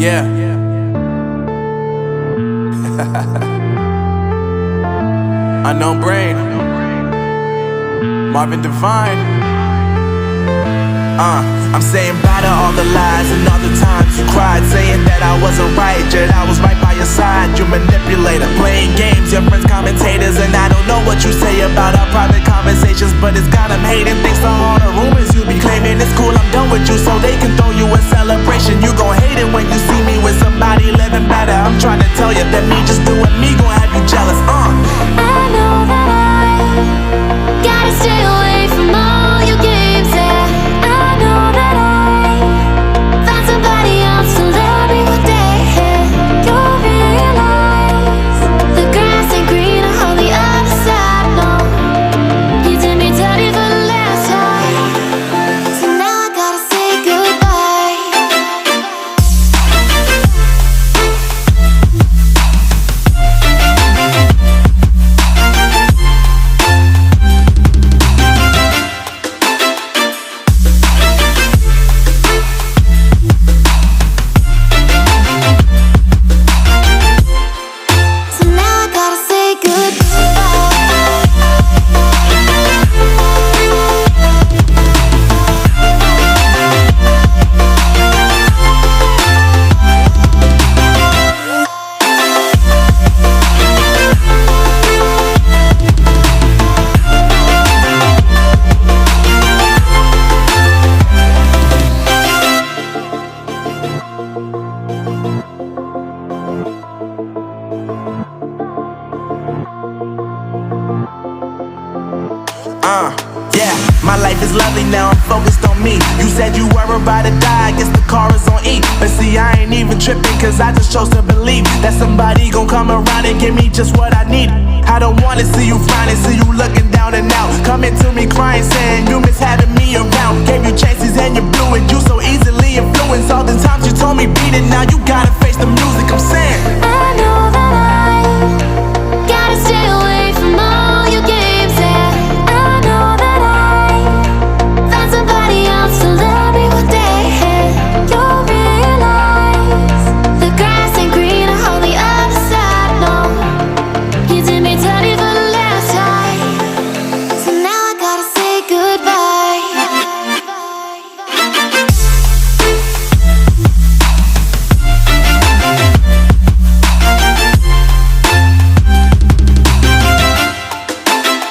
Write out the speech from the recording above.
Yeah. Unknown Brain, Marvin Divine. I'm saying bye to all the lies and all the times you cried, saying that I wasn't right, yet I was right by your side. You manipulator, playing games, your friends commentators, and I don't know what you say about our private conversations, but it's got them hating. Thanks to all the rumors you be claiming. It's cool, I'm done with you, so they can throw you a celebration. You gon' hate it when you see me with somebody living better. I'm trying to tell you that me just doing me gon' have you jealous. I know that I gotta stay away from all your games, yeah. I know that I found somebody else to love me one day, yeah. You'll realize the grass ain't greener on the other side, no. You did me dirty for the last time, so now I gotta say goodbye. So now I gotta say Yeah, my life is lovely now, I'm focused on me. You said you were about to die, I guess the car is on E. But see, I ain't even tripping, cause I just chose to believe that somebody gon' come around and give me just what I need. I don't wanna see you frowning, see you looking down and out, coming to me crying, saying you miss having me around. Gave you chances and you blew it, you so easily influenced. All the times you told me beat it, now you gotta